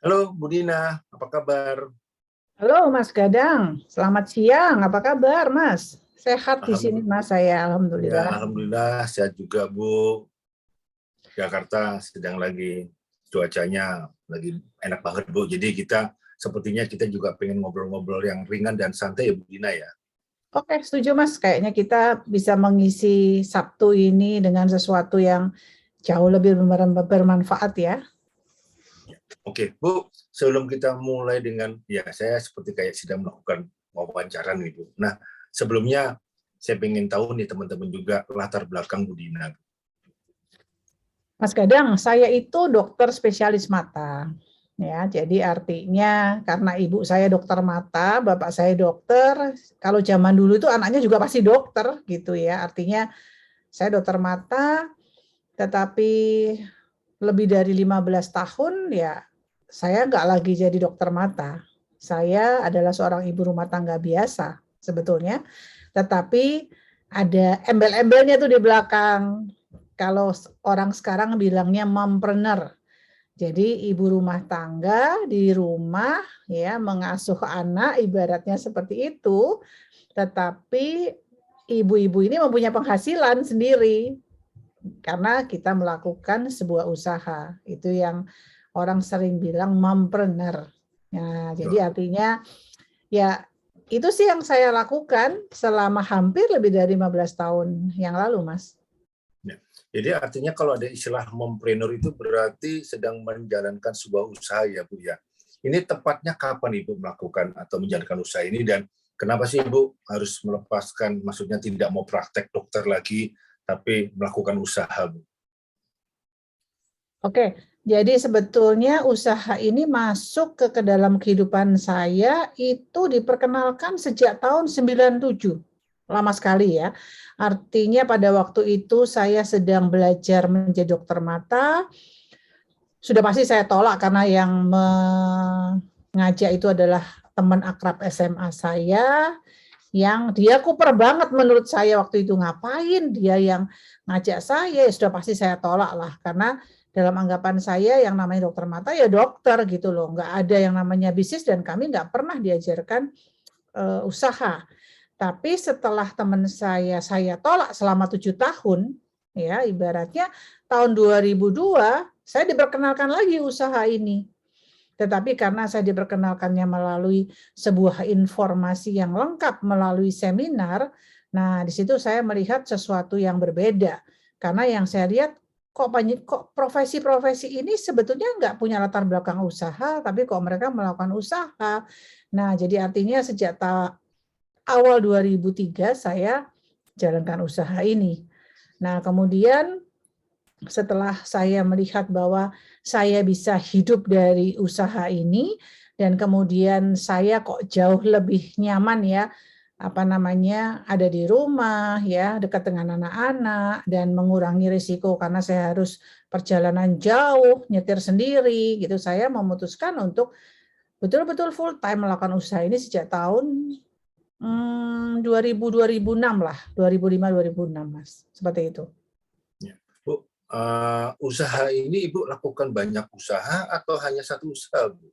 Halo Bu Dina, apa kabar? Halo Mas Gadang, selamat siang. Apa kabar Mas? Sehat di sini Alhamdulillah, Mas saya, ya, alhamdulillah. alhamdulillah sehat juga Bu. Jakarta sedang lagi cuacanya lagi enak banget Bu. Jadi sepertinya kita juga pengen ngobrol-ngobrol yang ringan dan santai ya Bu Dina ya. Oke, setuju Mas. Kayaknya kita bisa mengisi Sabtu ini dengan sesuatu yang jauh lebih bermanfaat ya. Oke Bu, sebelum kita mulai dengan ya saya seperti kayak sedang melakukan wawancara nih Bu. Nah sebelumnya saya pengen tahu nih teman-teman juga latar belakang Bu Dina. Mas Gadang, saya itu dokter spesialis mata. Ya, jadi artinya karena ibu saya dokter mata, bapak saya dokter, kalau zaman dulu itu anaknya juga pasti dokter gitu ya. Artinya saya dokter mata, tetapi lebih dari 15 tahun ya saya nggak lagi jadi dokter mata. Saya adalah seorang ibu rumah tangga biasa sebetulnya, tetapi ada embel-embelnya tuh di belakang. Kalau orang sekarang bilangnya mompreneur. Jadi ibu rumah tangga di rumah ya mengasuh anak ibaratnya seperti itu, tetapi ibu-ibu ini mempunyai penghasilan sendiri karena kita melakukan sebuah usaha. Itu yang orang sering bilang mompreneur. Nah, jadi artinya ya itu sih yang saya lakukan selama hampir lebih dari 15 tahun yang lalu, Mas. Ya. Jadi artinya kalau ada istilah mompreneur itu berarti sedang menjalankan sebuah usaha ya Bu ya. Ini tepatnya kapan Ibu melakukan atau menjalankan usaha ini dan kenapa sih Ibu harus melepaskan, maksudnya tidak mau praktek dokter lagi, tapi melakukan usaha Bu? Oke, jadi sebetulnya usaha ini masuk ke dalam kehidupan saya itu diperkenalkan sejak tahun 97. Lama sekali ya. Artinya pada waktu itu saya sedang belajar menjadi dokter mata. Sudah pasti saya tolak karena yang mengajak itu adalah teman akrab SMA saya yang dia kuper banget menurut saya waktu itu. Ngapain dia yang ngajak saya, ya sudah pasti saya tolak lah karena dalam anggapan saya yang namanya dokter mata ya dokter gitu loh, nggak ada yang namanya bisnis dan kami nggak pernah diajarkan usaha. Tapi setelah teman saya tolak selama 7 tahun, ya ibaratnya tahun 2002 saya diperkenalkan lagi usaha ini. Tetapi karena saya diperkenalkannya melalui sebuah informasi yang lengkap melalui seminar, nah di situ saya melihat sesuatu yang berbeda. Karena yang saya lihat kok profesi-profesi ini sebetulnya nggak punya latar belakang usaha, tapi kok mereka melakukan usaha. Nah, jadi artinya sejak awal 2003 saya jalankan usaha ini. Nah, kemudian setelah saya melihat bahwa saya bisa hidup dari usaha ini dan kemudian saya kok jauh lebih nyaman ya ada di rumah ya dekat dengan anak-anak dan mengurangi risiko karena saya harus perjalanan jauh nyetir sendiri gitu, saya memutuskan untuk betul-betul full time melakukan usaha ini sejak tahun 2006 lah, 2005-2006 Mas, seperti itu. Ya. Bu, usaha ini Ibu lakukan banyak usaha atau hanya satu usaha Bu?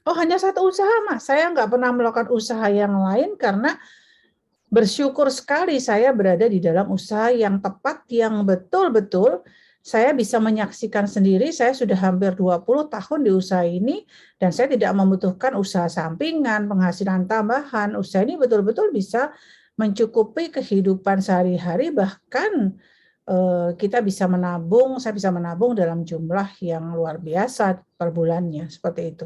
Oh, hanya satu usaha, Mas. Saya nggak pernah melakukan usaha yang lain karena bersyukur sekali saya berada di dalam usaha yang tepat, yang betul-betul saya bisa menyaksikan sendiri. Saya sudah hampir 20 tahun di usaha ini dan saya tidak membutuhkan usaha sampingan, penghasilan tambahan. Usaha ini betul-betul bisa mencukupi kehidupan sehari-hari, bahkan kita bisa menabung, saya bisa menabung dalam jumlah yang luar biasa per bulannya, seperti itu.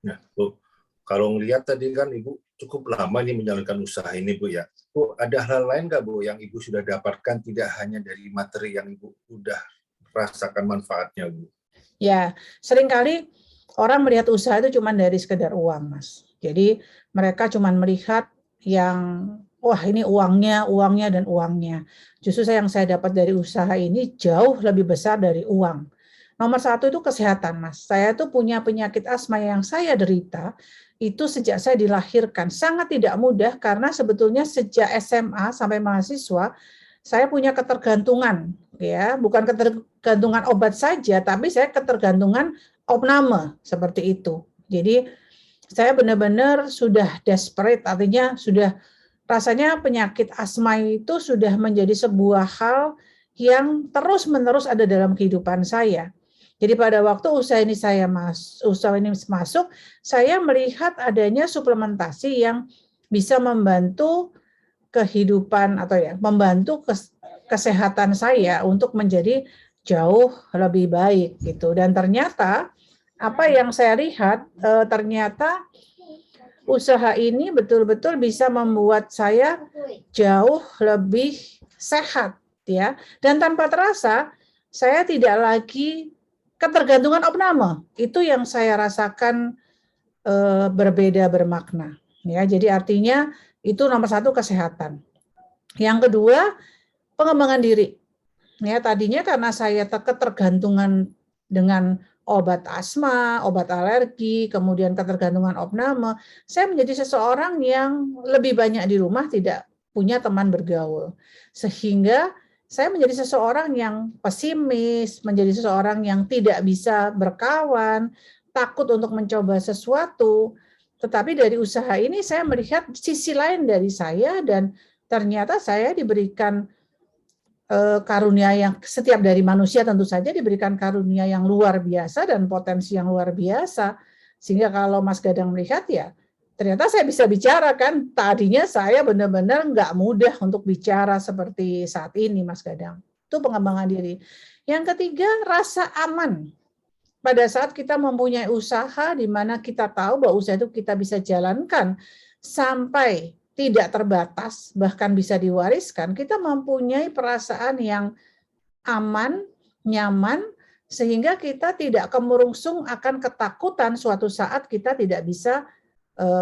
Nah, Bu, kalau ngelihat tadi kan Ibu cukup lama nih menjalankan usaha ini, Bu ya. Bu, ada hal lain nggak, Bu, yang Ibu sudah dapatkan tidak hanya dari materi yang Ibu udah rasakan manfaatnya, Bu? Ya, seringkali orang melihat usaha itu cuma dari sekedar uang, Mas. Jadi mereka cuma melihat yang wah ini uangnya, uangnya dan uangnya. Justru yang saya dapat dari usaha ini jauh lebih besar dari uang. Nomor satu itu kesehatan, Mas. Saya tuh punya penyakit asma yang saya derita itu sejak saya dilahirkan. Sangat tidak mudah karena sebetulnya sejak SMA sampai mahasiswa saya punya ketergantungan, ya, bukan ketergantungan obat saja, tapi saya ketergantungan opname seperti itu. Jadi saya benar-benar sudah desperate, artinya sudah rasanya penyakit asma itu sudah menjadi sebuah hal yang terus-menerus ada dalam kehidupan saya. Jadi pada waktu usaha ini masuk, saya melihat adanya suplementasi yang bisa membantu kehidupan atau ya membantu kesehatan saya untuk menjadi jauh lebih baik gitu. Dan ternyata apa yang saya lihat ternyata usaha ini betul-betul bisa membuat saya jauh lebih sehat ya. Dan tanpa terasa saya tidak lagi ketergantungan opname. Itu yang saya rasakan berbeda bermakna ya. Jadi artinya itu nomor satu kesehatan. Yang kedua pengembangan diri. Ya, tadinya karena saya ketergantungan dengan obat asma, obat alergi, kemudian ketergantungan opname, saya menjadi seseorang yang lebih banyak di rumah, tidak punya teman bergaul. Sehingga saya menjadi seseorang yang pesimis, menjadi seseorang yang tidak bisa berkawan, takut untuk mencoba sesuatu. Tetapi dari usaha ini saya melihat sisi lain dari saya dan ternyata saya diberikan karunia yang setiap dari manusia tentu saja diberikan karunia yang luar biasa dan potensi yang luar biasa. Sehingga kalau Mas Gadang melihat ya, ternyata saya bisa bicara kan. Tadinya saya benar-benar nggak mudah untuk bicara seperti saat ini Mas Gadang. Itu pengembangan diri. Yang ketiga, rasa aman. Pada saat kita mempunyai usaha di mana kita tahu bahwa usaha itu kita bisa jalankan sampai tidak terbatas, bahkan bisa diwariskan, kita mempunyai perasaan yang aman, nyaman, sehingga kita tidak kemurungsung akan ketakutan suatu saat kita tidak bisa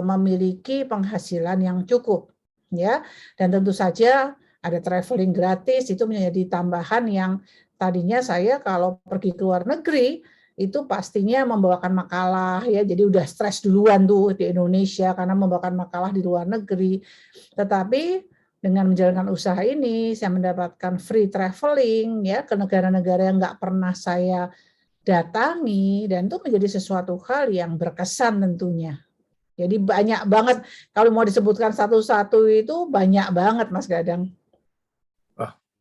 memiliki penghasilan yang cukup. Ya, dan tentu saja ada traveling gratis, itu menjadi tambahan yang tadinya saya kalau pergi ke luar negeri, itu pastinya membawakan makalah ya, jadi udah stres duluan tuh di Indonesia karena membawakan makalah di luar negeri. Tetapi dengan menjalankan usaha ini saya mendapatkan free traveling ya ke negara-negara yang nggak pernah saya datangi, dan itu menjadi sesuatu hal yang berkesan tentunya. Jadi banyak banget, kalau mau disebutkan satu-satu itu banyak banget Mas Gadang.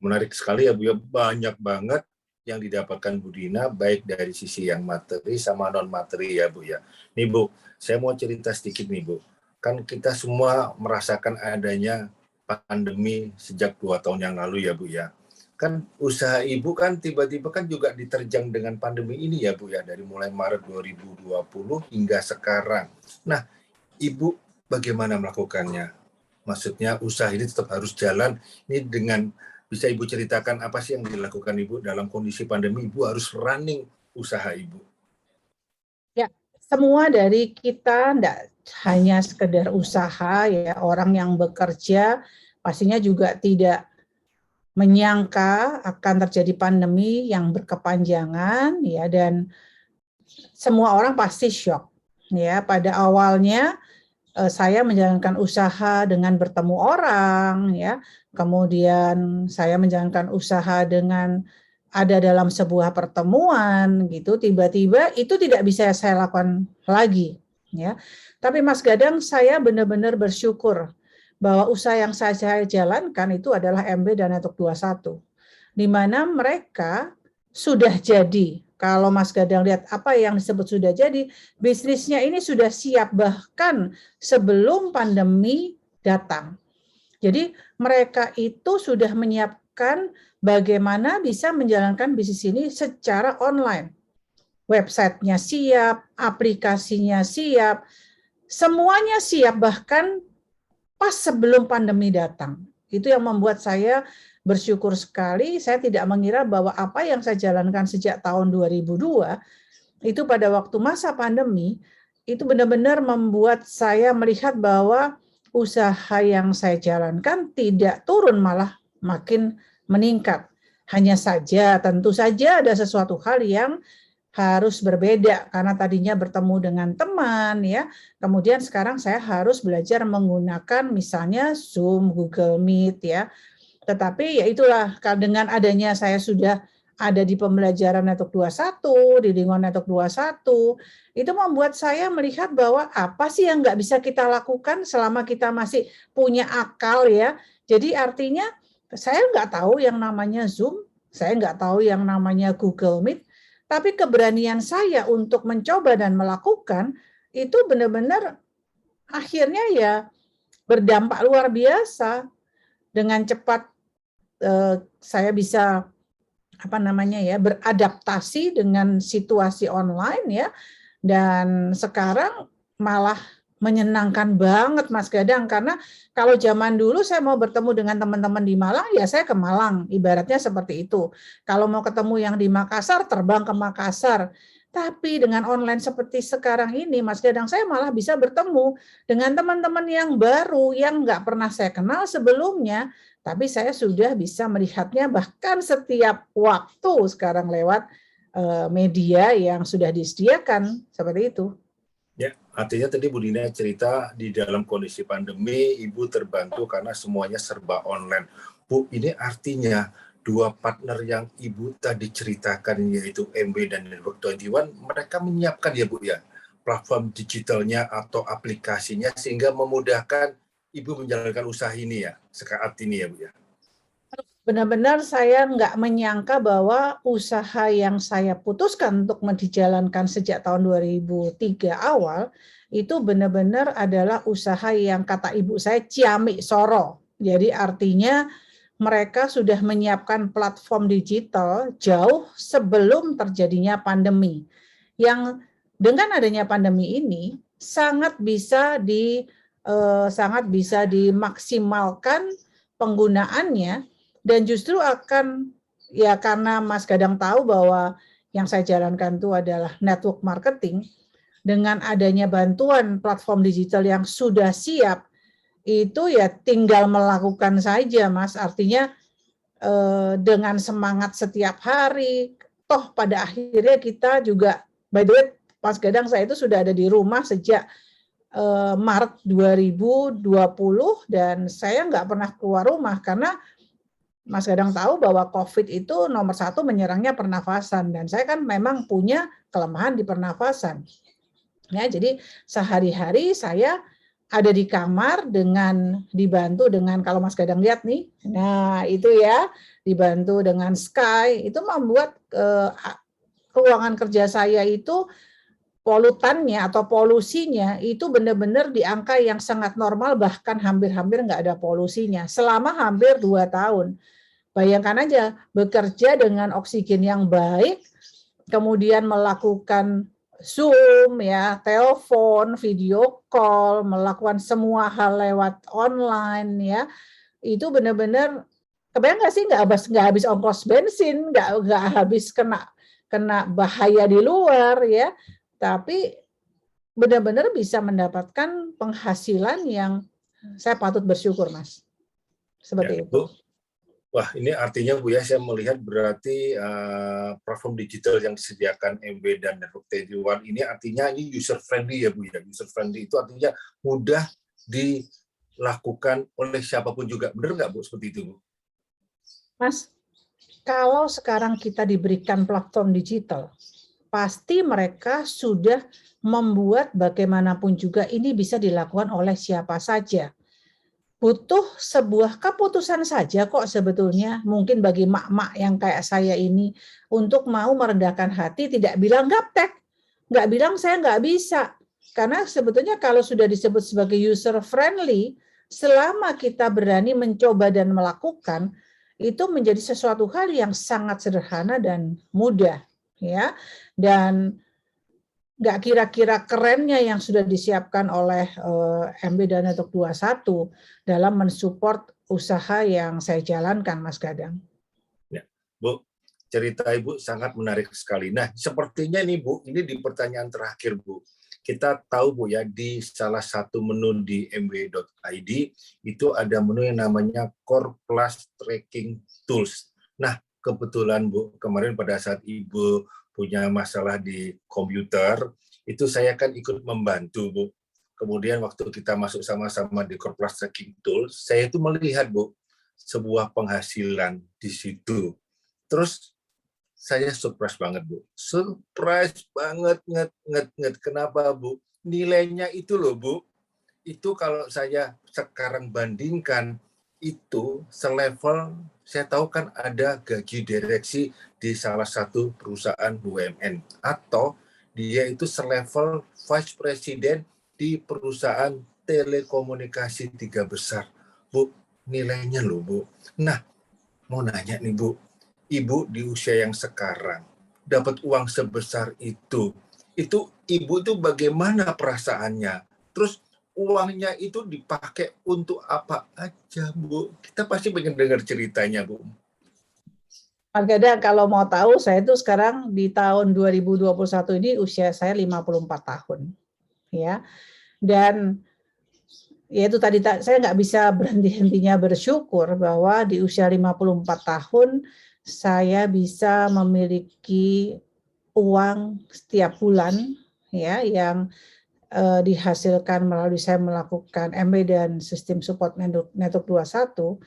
Menarik sekali ya Bu ya, banyak banget yang didapatkan Bu Dina, baik dari sisi yang materi sama non-materi ya Bu ya. Nih Bu, saya mau cerita sedikit nih Bu. Kan kita semua merasakan adanya pandemi sejak 2 tahun yang lalu ya Bu ya. Kan usaha Ibu kan tiba-tiba kan juga diterjang dengan pandemi ini ya Bu ya, dari mulai Maret 2020 hingga sekarang. Nah, Ibu bagaimana melakukannya? Maksudnya usaha ini tetap harus jalan, ini dengan bisa Ibu ceritakan apa sih yang dilakukan Ibu dalam kondisi pandemi? Ibu harus running usaha Ibu. Ya, semua dari kita enggak hanya sekedar usaha ya, orang yang bekerja pastinya juga tidak menyangka akan terjadi pandemi yang berkepanjangan ya, dan semua orang pasti shock ya. Pada awalnya saya menjalankan usaha dengan bertemu orang ya, kemudian saya menjalankan usaha dengan ada dalam sebuah pertemuan gitu, tiba-tiba itu tidak bisa saya lakukan lagi ya. Tapi Mas Gadang, saya benar-benar bersyukur bahwa usaha yang saya jalankan itu adalah MB dan Network 21, di mana mereka sudah jadi. Kalau Mas Gadang lihat apa yang disebut sudah jadi, bisnisnya ini sudah siap bahkan sebelum pandemi datang. Jadi mereka itu sudah menyiapkan bagaimana bisa menjalankan bisnis ini secara online. Websitenya siap, aplikasinya siap, semuanya siap bahkan pas sebelum pandemi datang. Itu yang membuat saya bersyukur sekali. Saya tidak mengira bahwa apa yang saya jalankan sejak tahun 2002 itu pada waktu masa pandemi itu benar-benar membuat saya melihat bahwa usaha yang saya jalankan tidak turun, malah makin meningkat. Hanya saja tentu saja ada sesuatu hal yang harus berbeda karena tadinya bertemu dengan teman ya. Kemudian sekarang saya harus belajar menggunakan misalnya Zoom, Google Meet ya. Tetapi ya itulah, dengan adanya saya sudah ada di pembelajaran Network 21, di lingkungan Network 21, itu membuat saya melihat bahwa apa sih yang nggak bisa kita lakukan selama kita masih punya akal ya. Jadi artinya saya nggak tahu yang namanya Zoom, saya nggak tahu yang namanya Google Meet, tapi keberanian saya untuk mencoba dan melakukan itu benar-benar akhirnya ya berdampak luar biasa. Dengan cepat saya bisa beradaptasi dengan situasi online ya, dan sekarang malah menyenangkan banget Mas Gadang, karena kalau zaman dulu saya mau bertemu dengan teman-teman di Malang ya saya ke Malang, ibaratnya seperti itu. Kalau mau ketemu yang di Makassar terbang ke Makassar. Tapi dengan online seperti sekarang ini Mas Gadang, saya malah bisa bertemu dengan teman-teman yang baru yang nggak pernah saya kenal sebelumnya, tapi saya sudah bisa melihatnya bahkan setiap waktu sekarang lewat media yang sudah disediakan, seperti itu. Ya, artinya tadi Bu Dina cerita di dalam kondisi pandemi, Ibu terbantu karena semuanya serba online. Bu, ini artinya dua partner yang Ibu tadi ceritakan, yaitu MB dan Network 21, mereka menyiapkan ya Bu ya, platform digitalnya atau aplikasinya sehingga memudahkan Ibu menjalankan usaha ini ya, saat ini ya Bu ya. Benar-benar saya nggak menyangka bahwa usaha yang saya putuskan untuk dijalankan sejak tahun 2003 awal, itu benar-benar adalah usaha yang kata ibu saya ciamik soro. Jadi artinya mereka sudah menyiapkan platform digital jauh sebelum terjadinya pandemi. Yang dengan adanya pandemi ini sangat bisa dimaksimalkan penggunaannya. Dan justru akan, ya karena Mas Gadang tahu bahwa yang saya jalankan itu adalah network marketing, dengan adanya bantuan platform digital yang sudah siap, itu ya tinggal melakukan saja Mas. Artinya dengan semangat setiap hari, toh pada akhirnya kita juga, by the way Mas Gadang, saya itu sudah ada di rumah sejak Maret 2020 dan saya nggak pernah keluar rumah karena Mas Gadang tahu bahwa COVID itu nomor satu menyerangnya pernafasan, dan saya kan memang punya kelemahan di pernafasan. Ya, jadi sehari-hari saya ada di kamar dengan dibantu dengan, kalau Mas Gadang lihat nih, nah itu ya, dibantu dengan Sky, itu membuat ruangan kerja saya itu polutannya atau polusinya itu benar-benar di angka yang sangat normal, bahkan hampir-hampir nggak ada polusinya selama hampir 2 tahun. Bayangkan aja, bekerja dengan oksigen yang baik, kemudian melakukan Zoom, ya, telepon, video call, melakukan semua hal lewat online, ya, itu benar-benar, kebayang nggak sih, nggak habis ongkos bensin, nggak habis kena bahaya di luar, ya, tapi benar-benar bisa mendapatkan penghasilan yang saya patut bersyukur, Mas. Seperti Ya, itu. Bu. Wah, ini artinya Bu ya, saya melihat berarti platform digital yang disediakan MB dan Network 21 ini artinya ini user friendly ya Bu ya. User friendly itu artinya mudah dilakukan oleh siapapun juga. Benar nggak Bu seperti itu Bu? Mas, kalau sekarang kita diberikan platform digital, pasti mereka sudah membuat bagaimanapun juga ini bisa dilakukan oleh siapa saja. Butuh sebuah keputusan saja kok sebetulnya, mungkin bagi mak-mak yang kayak saya ini, untuk mau merendahkan hati, tidak bilang gaptek, nggak bilang saya nggak bisa. Karena sebetulnya kalau sudah disebut sebagai user friendly, selama kita berani mencoba dan melakukan, itu menjadi sesuatu hal yang sangat sederhana dan mudah, ya. Dan nggak kira-kira kerennya yang sudah disiapkan oleh MB dan Network 21 dalam mensupport usaha yang saya jalankan, Mas Gadang. Ya, Bu, cerita Ibu sangat menarik sekali. Nah, sepertinya nih Bu, ini di pertanyaan terakhir Bu, kita tahu Bu ya, di salah satu menu di mw.id itu ada menu yang namanya Core Plus Tracking Tools. Nah, kebetulan Bu, kemarin pada saat Ibu punya masalah di komputer, itu saya kan ikut membantu Bu. Kemudian waktu kita masuk sama-sama di Core Plus Tracking Tools, saya itu melihat Bu, sebuah penghasilan di situ. Terus saya surprise banget, Bu. Surprise banget, Kenapa, Bu? Nilainya itu loh, Bu. Itu kalau saya sekarang bandingkan, itu selevel, saya tahu kan ada gaji direksi di salah satu perusahaan BUMN. Atau dia itu selevel vice president di perusahaan telekomunikasi 3 besar. Bu, nilainya loh, Bu. Nah, mau nanya nih, Bu. Ibu di usia yang sekarang dapat uang sebesar itu ibu itu bagaimana perasaannya? Terus uangnya itu dipakai untuk apa aja, Bu? Kita pasti pengen dengar ceritanya, Bu. Mas Gadang, kalau mau tahu, saya itu sekarang di tahun 2021 ini usia saya 54 tahun. Ya. Dan ya itu tadi saya nggak bisa berhenti-hentinya bersyukur bahwa di usia 54 tahun saya bisa memiliki uang setiap bulan ya yang dihasilkan melalui saya melakukan MB dan sistem support network 21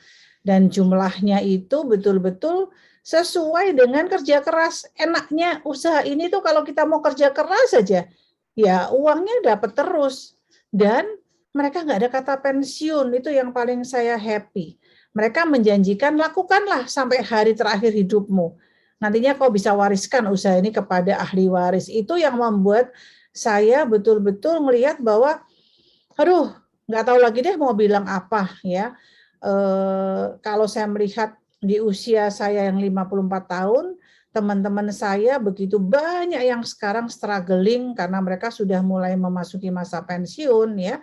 dan jumlahnya itu betul-betul sesuai dengan kerja keras. Enaknya usaha ini tuh kalau kita mau kerja keras saja ya uangnya dapat terus dan mereka nggak ada kata pensiun, itu yang paling saya happy. Mereka menjanjikan lakukanlah sampai hari terakhir hidupmu. Nantinya kau bisa wariskan usaha ini kepada ahli waris. Itu yang membuat saya betul-betul melihat bahwa, aduh, nggak tahu lagi deh mau bilang apa ya. Kalau saya melihat di usia saya yang 54 tahun, teman-teman saya begitu banyak yang sekarang struggling karena mereka sudah mulai memasuki masa pensiun ya.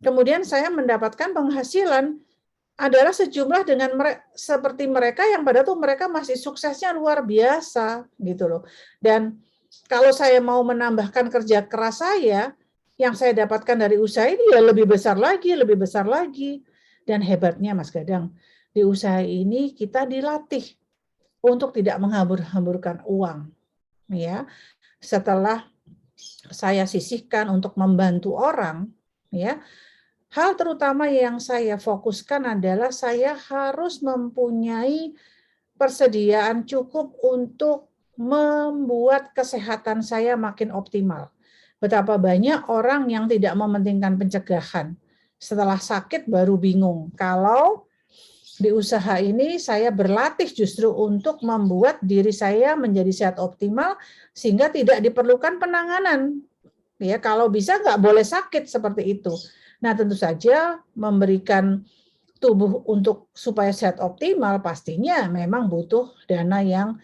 Kemudian saya mendapatkan penghasilan adalah sejumlah dengan seperti mereka yang pada tuh mereka masih suksesnya luar biasa gitu loh. Dan kalau saya mau menambahkan kerja keras saya, yang saya dapatkan dari usaha ini ya lebih besar lagi, lebih besar lagi. Dan hebatnya Mas Gadang, di usaha ini kita dilatih untuk tidak menghambur-hamburkan uang. Ya, setelah saya sisihkan untuk membantu orang, ya. Hal terutama yang saya fokuskan adalah saya harus mempunyai persediaan cukup untuk membuat kesehatan saya makin optimal. Betapa banyak orang yang tidak mementingkan pencegahan. Setelah sakit baru bingung. Kalau di usaha ini saya berlatih justru untuk membuat diri saya menjadi sehat optimal sehingga tidak diperlukan penanganan. Ya, kalau bisa nggak boleh sakit seperti itu. Nah, tentu saja memberikan tubuh untuk supaya sehat optimal pastinya memang butuh dana yang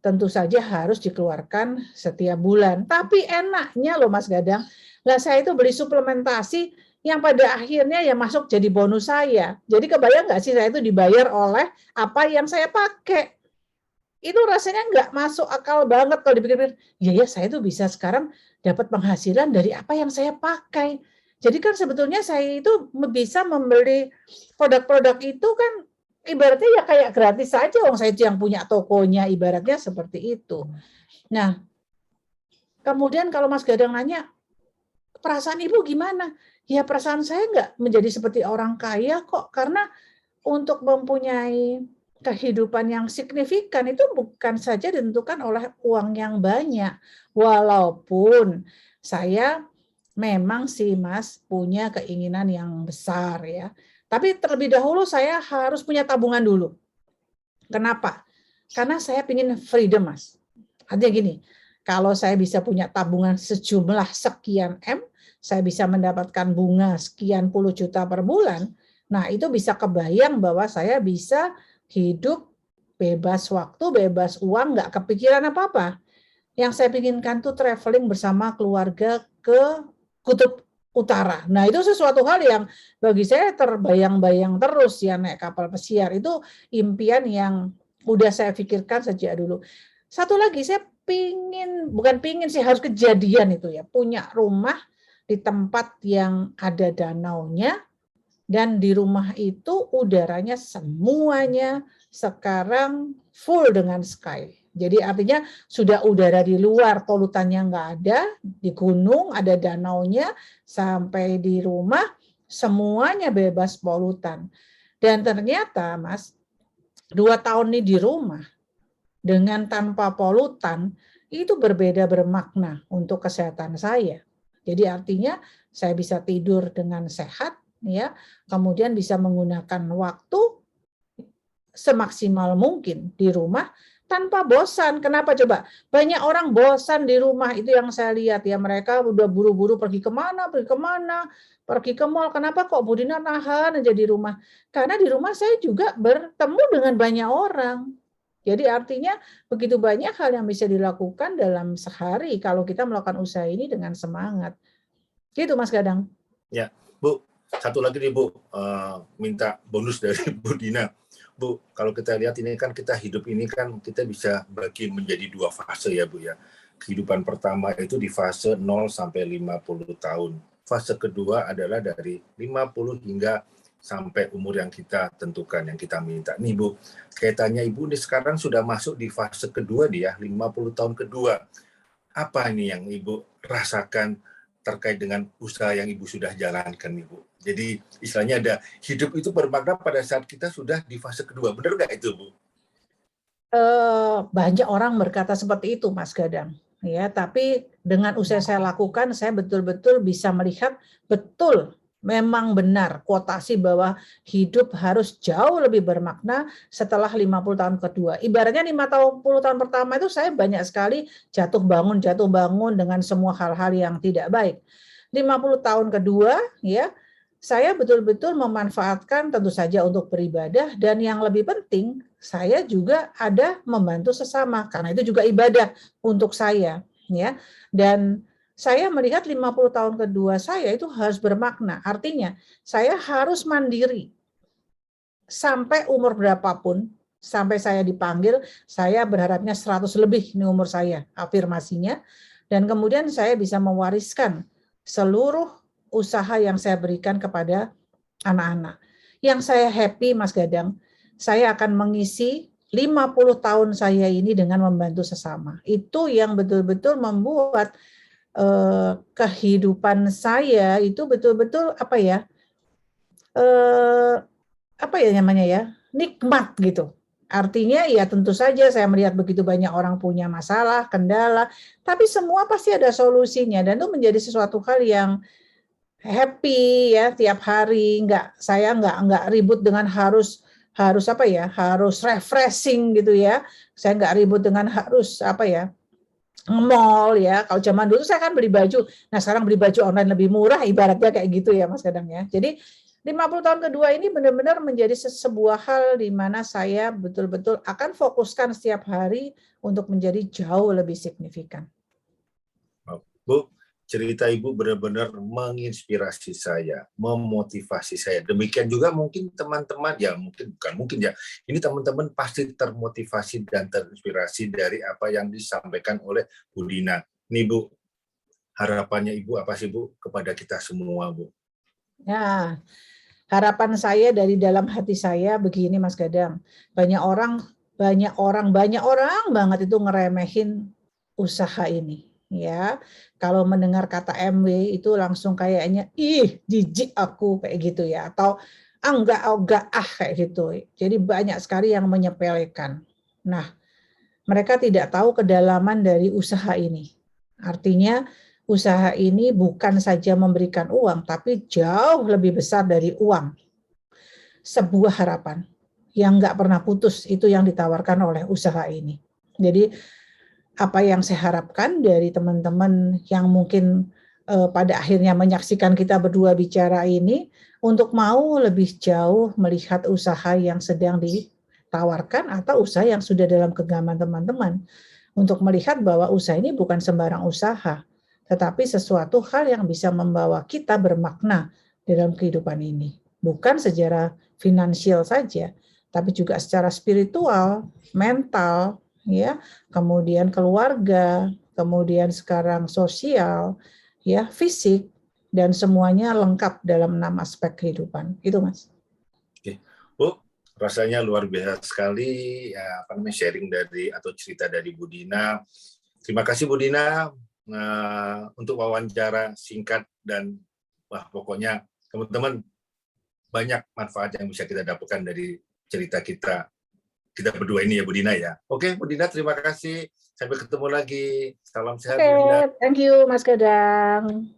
tentu saja harus dikeluarkan setiap bulan. Tapi enaknya loh Mas Gadang, lah saya itu beli suplementasi yang pada akhirnya ya masuk jadi bonus saya. Jadi kebayang nggak sih saya itu dibayar oleh apa yang saya pakai? Itu rasanya nggak masuk akal banget kalau dipikir-pikir. Ya saya itu bisa sekarang dapat penghasilan dari apa yang saya pakai. Jadi kan sebetulnya saya itu bisa membeli produk-produk itu kan ibaratnya ya kayak gratis saja, wong saya itu yang punya tokonya, ibaratnya seperti itu. Nah, kemudian kalau Mas Gadang nanya, perasaan Ibu gimana? Ya perasaan saya nggak menjadi seperti orang kaya kok, karena untuk mempunyai kehidupan yang signifikan itu bukan saja ditentukan oleh uang yang banyak. Walaupun saya memang sih Mas punya keinginan yang besar ya. Tapi terlebih dahulu saya harus punya tabungan dulu. Kenapa? Karena saya ingin freedom Mas. Artinya gini, kalau saya bisa punya tabungan sejumlah sekian M, saya bisa mendapatkan bunga sekian puluh juta per bulan, nah itu bisa kebayang bahwa saya bisa hidup bebas waktu, bebas uang, nggak kepikiran apa-apa. Yang saya inginkan tuh traveling bersama keluarga ke Kutub Utara. Nah itu sesuatu hal yang bagi saya terbayang-bayang terus ya naik kapal pesiar. Itu impian yang udah saya pikirkan sejak dulu. Satu lagi saya bukan pingin sih harus kejadian itu ya, punya rumah di tempat yang ada danaunya, dan di rumah itu udaranya semuanya sekarang full dengan sky. Jadi artinya sudah udara di luar, polutannya nggak ada, di gunung ada danaunya, sampai di rumah semuanya bebas polutan. Dan ternyata Mas, 2 tahun ini di rumah, dengan tanpa polutan, itu berbeda bermakna untuk kesehatan saya. Jadi artinya saya bisa tidur dengan sehat, ya, kemudian bisa menggunakan waktu semaksimal mungkin di rumah tanpa bosan. Kenapa coba? Banyak orang bosan di rumah, itu yang saya lihat ya, mereka udah buru-buru pergi kemana, pergi ke mall. Kenapa kok Bu Dina nahan aja di rumah? Karena di rumah saya juga bertemu dengan banyak orang. Jadi artinya begitu banyak hal yang bisa dilakukan dalam sehari kalau kita melakukan usaha ini dengan semangat. Gitu Mas Gadang. Ya, Bu, satu lagi nih Bu, minta bonus dari Bu Dina. Bu, kalau kita lihat ini kan kita hidup ini kan kita bisa bagi menjadi 2 fase ya Bu ya. Kehidupan pertama itu di fase 0 sampai 50 tahun. Fase kedua adalah dari 50 hingga sampai umur yang kita tentukan, yang kita minta. Nih Bu, kaitannya Ibu ini sekarang sudah masuk di fase kedua nih ya, 50 tahun kedua. Apa ini yang Ibu rasakan terkait dengan usaha yang Ibu sudah jalankan, Ibu? Jadi istilahnya ada hidup itu bermakna pada saat kita sudah di fase kedua, benar nggak itu, Bu? Banyak orang berkata seperti itu, Mas Gadang. Ya, tapi dengan usaha saya lakukan, saya betul-betul bisa melihat betul, memang benar kuotasi bahwa hidup harus jauh lebih bermakna setelah 50 tahun kedua. Ibaratnya 50 tahun pertama itu saya banyak sekali jatuh bangun dengan semua hal-hal yang tidak baik. 50 tahun kedua, ya, saya betul-betul memanfaatkan tentu saja untuk beribadah, dan yang lebih penting saya juga ada membantu sesama karena itu juga ibadah untuk saya, ya. Dan saya melihat 50 tahun kedua saya itu harus bermakna. Artinya saya harus mandiri sampai umur berapapun, sampai saya dipanggil, saya berharapnya 100 lebih ini umur saya, afirmasinya. Dan kemudian saya bisa mewariskan seluruh usaha yang saya berikan kepada anak-anak. Yang saya happy, Mas Gadang, saya akan mengisi 50 tahun saya ini dengan membantu sesama. Itu yang betul-betul membuat kehidupan saya itu betul-betul apa ya namanya ya, nikmat gitu. Artinya ya tentu saja saya melihat begitu banyak orang punya masalah, kendala, tapi semua pasti ada solusinya, dan itu menjadi sesuatu hal yang happy ya tiap hari. Saya nggak ribut dengan harus harus harus refreshing gitu ya. Saya nggak ribut dengan harus mall ya. Kalau zaman dulu saya kan beli baju, nah sekarang beli baju online lebih murah, ibaratnya kayak gitu ya Mas Kadang ya. Jadi 50 tahun kedua ini benar-benar menjadi sebuah hal di mana saya betul-betul akan fokuskan setiap hari untuk menjadi jauh lebih signifikan. Bu, cerita Ibu benar-benar menginspirasi saya, memotivasi saya. Demikian juga mungkin teman-teman, ya bukan mungkin ya, ini teman-teman pasti termotivasi dan terinspirasi dari apa yang disampaikan oleh Bu Dina. Nih Bu, harapannya Ibu apa sih Bu kepada kita semua Bu? Ya, harapan saya dari dalam hati saya begini Mas Gadang, banyak orang banget itu ngeremehin usaha ini. Ya, kalau mendengar kata MW itu langsung kayaknya jijik aku kayak gitu ya, atau enggak kayak gitu. Jadi banyak sekali yang menyepelekan. Nah, mereka tidak tahu kedalaman dari usaha ini. Artinya usaha ini bukan saja memberikan uang, tapi jauh lebih besar dari uang. Sebuah harapan yang nggak pernah putus, itu yang ditawarkan oleh usaha ini. Jadi apa yang saya harapkan dari teman-teman yang mungkin pada akhirnya menyaksikan kita berdua bicara ini, untuk mau lebih jauh melihat usaha yang sedang ditawarkan atau usaha yang sudah dalam genggaman teman-teman, untuk melihat bahwa usaha ini bukan sembarang usaha, tetapi sesuatu hal yang bisa membawa kita bermakna dalam kehidupan ini. Bukan secara finansial saja, tapi juga secara spiritual, mental, ya, kemudian keluarga, kemudian sekarang sosial, ya, fisik, dan semuanya lengkap dalam 6 aspek kehidupan. Itu, Mas. Oke. Bu, rasanya luar biasa sekali ya, sharing dari atau cerita dari Bu Dina. Terima kasih Bu Dina untuk wawancara singkat, dan pokoknya teman-teman banyak manfaat yang bisa kita dapatkan dari cerita kita kita berdua ini ya Bu Dina ya. Oke Bu Dina, terima kasih. Sampai ketemu lagi. Salam sehat Oke, Bu Dina. thank you Mas Gadang.